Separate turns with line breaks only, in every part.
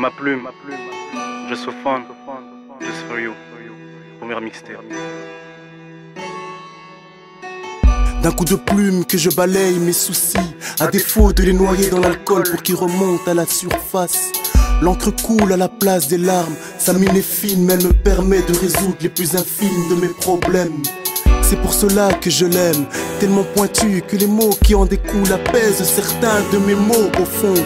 Ma plume, just for fun, just for you. Première mixtape.
D'un coup de plume que je balaye mes soucis, à défaut de les noyer dans l'alcool pour qu'ils remontent à la surface. L'encre coule à la place des larmes, sa mine est fine mais elle me permet de résoudre les plus infimes de mes problèmes. C'est pour cela que je l'aime, tellement pointu que les mots qui en découlent apaisent certains de mes mots au fond.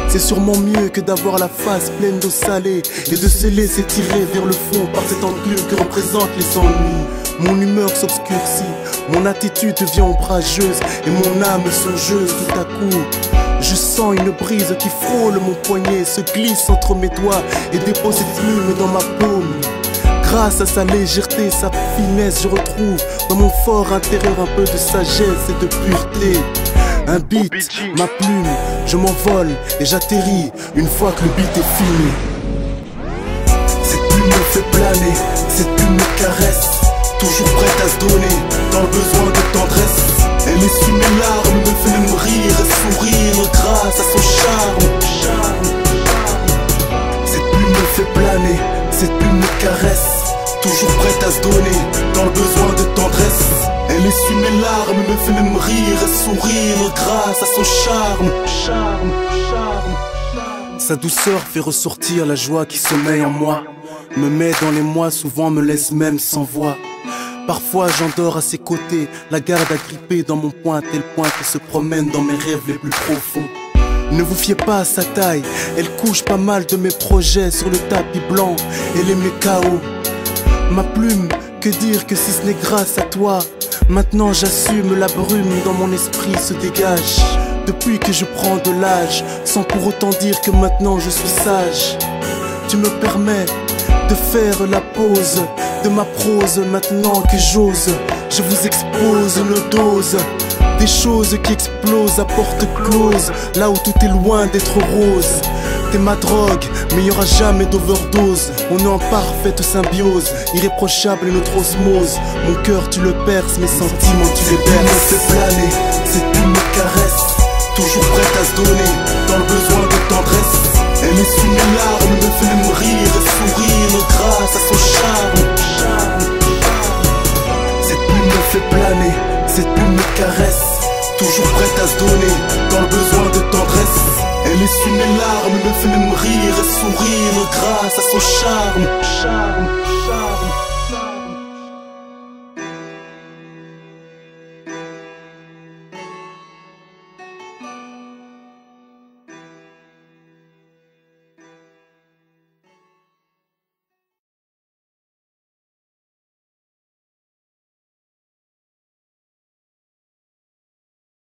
C'est sûrement mieux que d'avoir la face pleine d'eau salée et de se laisser tirer vers le fond par cette enclume que représentent les ennuis. Mon humeur s'obscurcit, mon attitude devient ombrageuse et mon âme songeuse tout à coup. Je sens une brise qui frôle mon poignet, se glisse entre mes doigts et dépose ses plumes dans ma paume. Grâce à sa légèreté, sa finesse, je retrouve dans mon fort intérieur un peu de sagesse et de pureté. Un beat, ma plume, je m'envole et j'atterris une fois que le beat est fini. Cette plume me fait planer, cette plume me caresse, toujours prête à se donner dans le besoin de tendresse. Elle essuie mes larmes, me fait même rire et sourire grâce à son charme. Cette plume me fait planer, cette plume me caresse, toujours prête à se donner dans le besoin de tendresse. Elle essuie mes larmes, me fait même rire et sourire grâce à son charme. Sa douceur fait ressortir la joie qui sommeille en moi, me met dans les mois, souvent me laisse même sans voix. Parfois j'endors à ses côtés, la garde agrippée dans mon poing à tel point qu'elle se promène dans mes rêves les plus profonds. Ne vous fiez pas à sa taille, elle couche pas mal de mes projets sur le tapis blanc, elle est mes chaos. Ma plume, que dire que si ce n'est grâce à toi. Maintenant j'assume, la brume dans mon esprit se dégage. Depuis que je prends de l'âge, sans pour autant dire que maintenant je suis sage. Tu me permets de faire la pause de ma prose maintenant que j'ose. Je vous expose nos doses, des choses qui explosent à porte close, là où tout est loin d'être rose. T'es ma drogue, mais y'aura jamais d'overdose. On est en parfaite symbiose, irréprochable notre osmose. Mon cœur tu le perces, mes sentiments tu les berces. Me fait planer, cette plume me caresse, toujours prête à se donner dans le besoin de tendresse. Elle essuie mes larmes, me fait même rire et sourire grâce à son charme. Cette plume me fait planer, cette plume me caresse, toujours prête à se donner dans le besoin de tendresse. Elle essuie mes larmes, me fait même rire et sourire grâce à son charme.